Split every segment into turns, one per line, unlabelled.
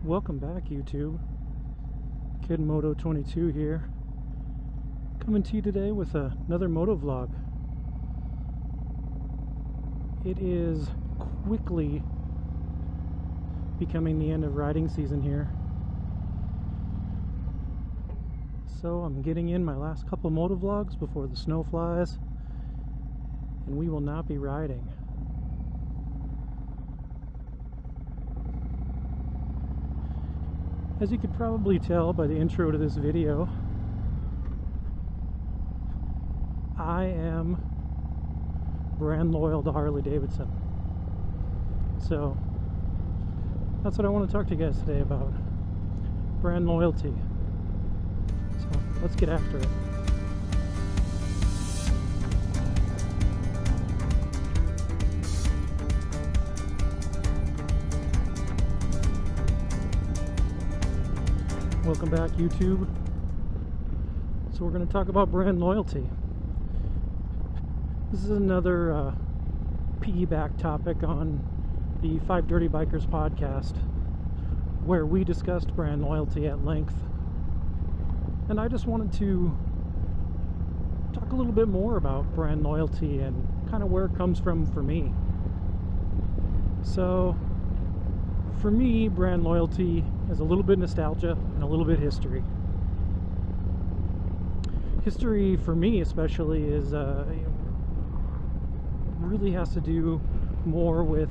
Welcome back, YouTube. KidMoto22 here, coming to you today with another moto vlog. It is quickly becoming the end of riding season here, so I'm getting in my last couple moto vlogs before the snow flies, and we will not be riding. As you could probably tell by the intro to this video, I am brand loyal to Harley-Davidson. So that's what I want to talk to you guys today about. Brand loyalty. So let's get after it. Welcome back, YouTube. So we're going to talk about brand loyalty. This is another piggyback topic on the Five Dirty Bikers podcast, where we discussed brand loyalty at length. And I just wanted to talk a little bit more about brand loyalty and kind of where it comes from for me. So for me, brand loyalty is a little bit nostalgia and a little bit history. History for me especially is really has to do more with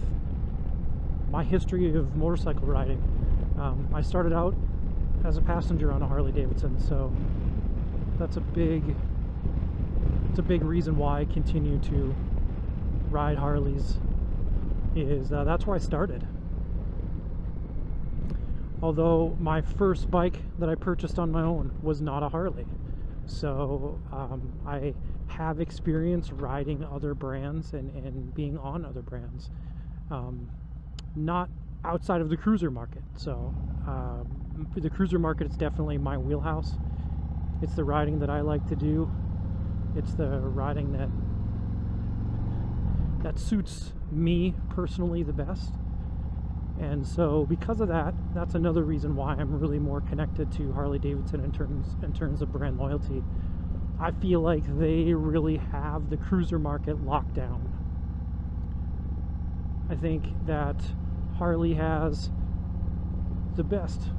my history of motorcycle riding. I started out as a passenger on a Harley-Davidson, so that's a big reason why I continue to ride Harleys. That's where I started. Although my first bike that I purchased on my own was not a Harley. So I have experience riding other brands and being on other brands. Not outside of the cruiser market. So the cruiser market is definitely my wheelhouse. It's the riding that I like to do. It's the riding that suits me personally the best. And so because of that, that's another reason why I'm really more connected to Harley-Davidson in terms of brand loyalty. I feel like they really have the cruiser market locked down. I think that Harley has the best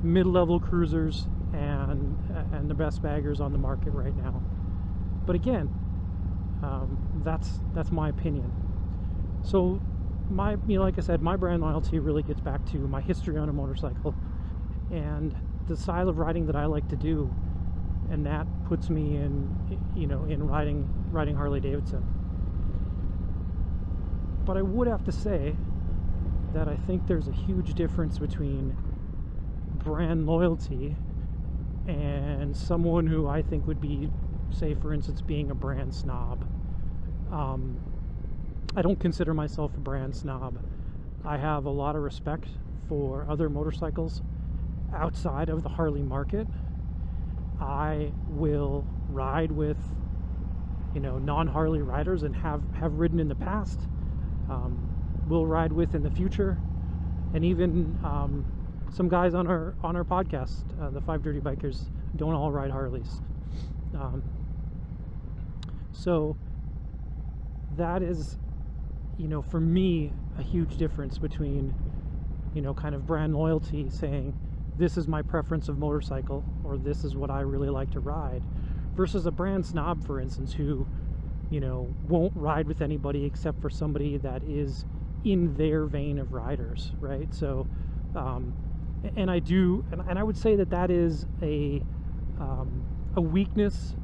mid-level cruisers and the best baggers on the market right now. But again, that's my opinion. So like I said, my brand loyalty really gets back to my history on a motorcycle and the style of riding that I like to do, and that puts me in riding Harley-Davidson. But I would have to say that I think there's a huge difference between brand loyalty and someone who I think would be, say for instance, being a brand snob. I don't consider myself a brand snob. I have a lot of respect for other motorcycles outside of the Harley market. I will ride with, non-Harley riders and have ridden in the past. Will ride with in the future, and even some guys on our podcast, the Five Dirty Bikers, don't all ride Harleys. So that is, for me, a huge difference between, kind of brand loyalty, saying this is my preference of motorcycle, or this is what I really like to ride, versus a brand snob, for instance, who, won't ride with anybody except for somebody that is in their vein of riders, right? So, and I would say that is a weakness.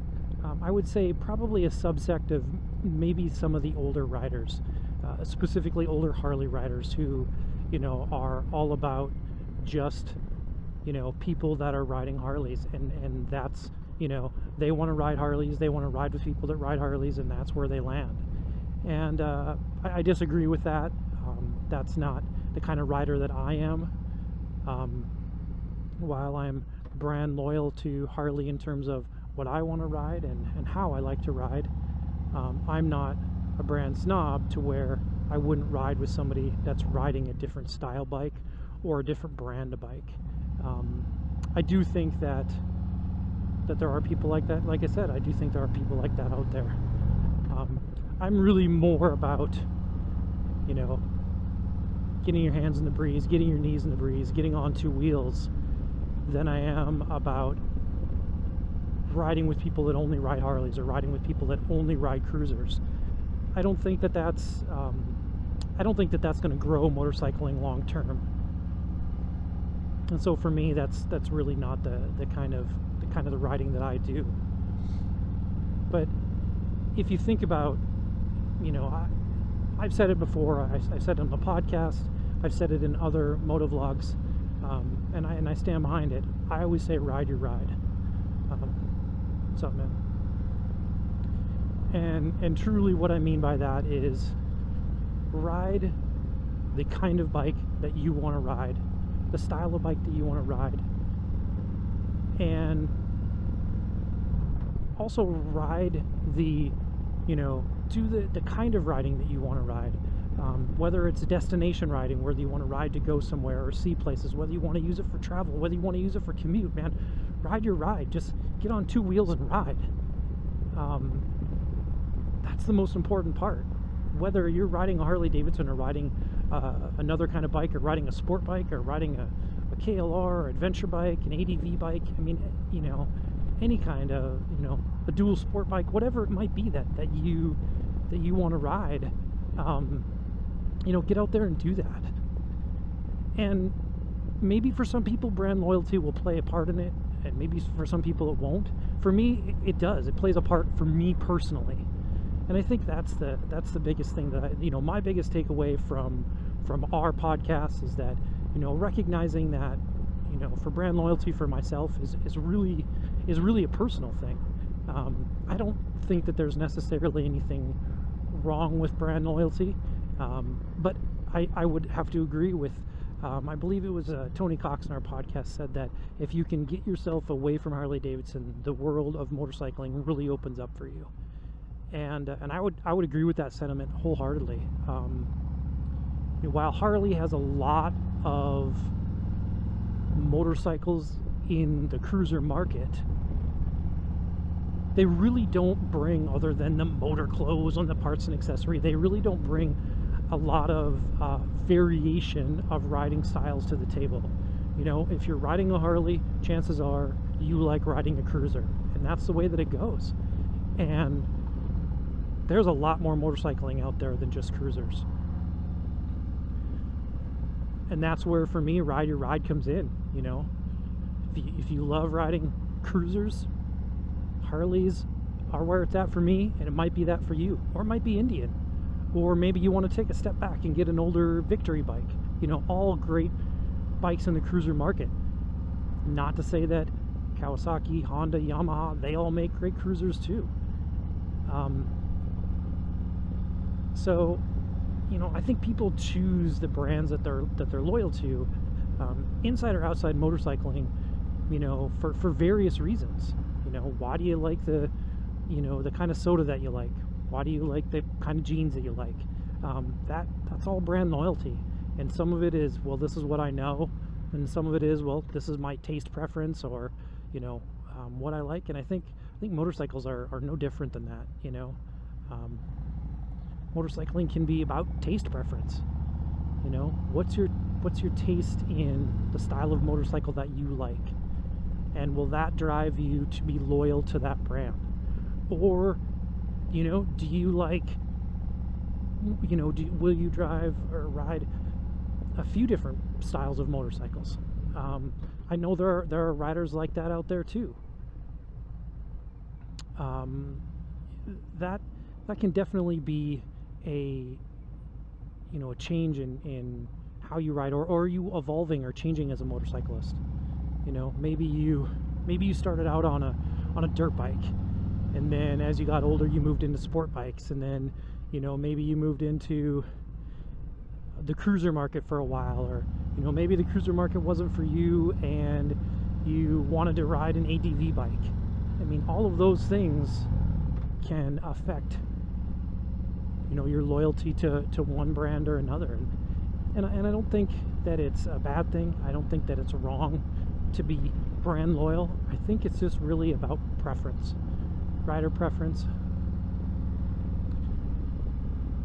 I would say probably a subsect of maybe some of the older riders. Specifically older Harley riders who, are all about just, people that are riding Harleys, and that's, they want to ride Harleys, they want to ride with people that ride Harleys, and that's where they land. And I disagree with that. That's not the kind of rider that I am. While I'm brand loyal to Harley in terms of what I want to ride and how I like to ride, I'm not a brand snob to where I wouldn't ride with somebody that's riding a different style bike or a different brand of bike. I do think that there are people like that. Like I said, I do think there are people like that out there. I'm really more about, you know, getting your hands in the breeze, getting your knees in the breeze, getting on two wheels, than I am about riding with people that only ride Harleys or riding with people that only ride cruisers. I don't think that that's going to grow motorcycling long term. And so for me, that's really not the kind of the riding that I do. But if you think about, you know, I've said it before. I've said it on the podcast. I've said it in other motovlogs, and I stand behind it. I always say, ride your ride. What's up, man? And truly, what I mean by that is, ride the kind of bike that you want to ride, the style of bike that you want to ride, and also ride the, you know, do the kind of riding that you want to ride. Whether it's destination riding, whether you want to ride to go somewhere or see places, whether you want to use it for travel, whether you want to use it for commute, man, ride your ride. Just get on two wheels and ride. That's the most important part. Whether you're riding a Harley Davidson or riding another kind of bike, or riding a sport bike, or riding a KLR or adventure bike, an ADV bike, I mean, you know, any kind of, you know, a dual sport bike, whatever it might be that you want to ride, you know, get out there and do that. And maybe for some people, brand loyalty will play a part in it, and maybe for some people it won't. For me, it does. It plays a part for me personally. And I think that's the biggest thing that you know, my biggest takeaway from our podcast is that, you know, recognizing that, you know, for brand loyalty for myself is really a personal thing. I don't think that there's necessarily anything wrong with brand loyalty, but I would have to agree with, I believe it was Tony Cox in our podcast said that if you can get yourself away from Harley Davidson, the world of motorcycling really opens up for you. And I would agree with that sentiment wholeheartedly. While Harley has a lot of motorcycles in the cruiser market, they really don't bring, other than the motor clothes on the parts and accessory, they really don't bring a lot of variation of riding styles to the table. You know, if you're riding a Harley, chances are you like riding a cruiser, and that's the way that it goes. And there's a lot more motorcycling out there than just cruisers. And that's where, for me, ride your ride comes in. You know, if you love riding cruisers, Harleys are where it's at for me, and it might be that for you, or it might be Indian, or maybe you want to take a step back and get an older Victory bike. You know, all great bikes in the cruiser market. Not to say that Kawasaki, Honda, Yamaha, they all make great cruisers too. So, you know, I think people choose the brands that they're loyal to, inside or outside motorcycling, you know, for various reasons. You know, why do you like the kind of soda that you like? Why do you like the kind of jeans that you like? That's all brand loyalty. And some of it is, well, this is what I know, and some of it is, well, this is my taste preference, or, you know, what I like. And I think motorcycles are no different than that. You know, motorcycling can be about taste preference. You know, what's your taste in the style of motorcycle that you like, and will that drive you to be loyal to that brand? Or, you know, do you like, you know, will you drive or ride a few different styles of motorcycles? I know there are riders like that out there too. That can definitely be a change in how you ride, or are you evolving or changing as a motorcyclist? You know, maybe you started out on a dirt bike, and then as you got older you moved into sport bikes, and then, you know, maybe you moved into the cruiser market for a while, or, you know, maybe the cruiser market wasn't for you and you wanted to ride an ADV bike. I mean, all of those things can affect, you know, your loyalty to one brand or another. And I don't think that it's a bad thing. I don't think that it's wrong to be brand loyal. I think it's just really about preference. Rider preference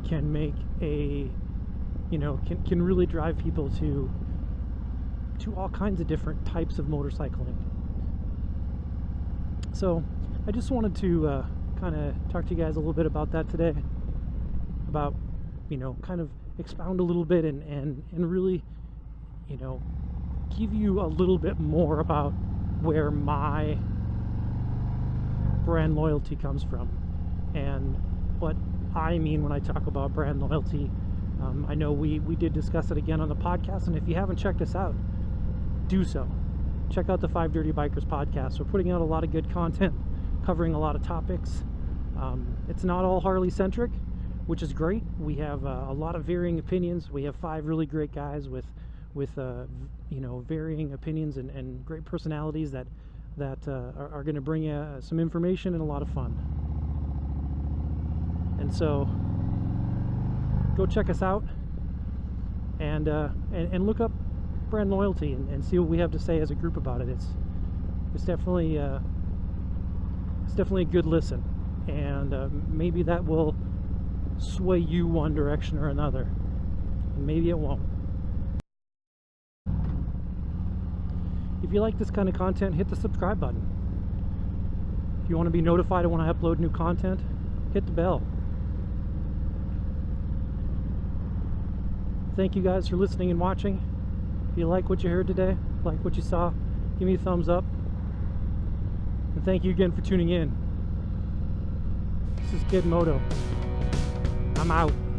can make can really drive people to all kinds of different types of motorcycling. So I just wanted to kind of talk to you guys a little bit about that today, about kind of expound a little bit and really give you a little bit more about where my brand loyalty comes from and what I mean when I talk about brand loyalty. I know we did discuss it again on the podcast, and if you haven't checked us out, do so. Check out the 5 Dirty Bikers podcast. We're putting out a lot of good content, covering a lot of topics. It's not all Harley centric, which is great. We have a lot of varying opinions. We have 5 really great guys with varying opinions and great personalities that are going to bring you some information and a lot of fun. And so go check us out and look up brand loyalty and see what we have to say as a group about it. It's definitely a good listen, and maybe that will sway you one direction or another, and maybe it won't. If you like this kind of content, hit the subscribe button. If you want to be notified when I upload new content, hit the bell. Thank you guys for listening and watching. If you like what you heard today, like what you saw, give me a thumbs up. And thank you again for tuning in. This is Kid Moto. I'm out.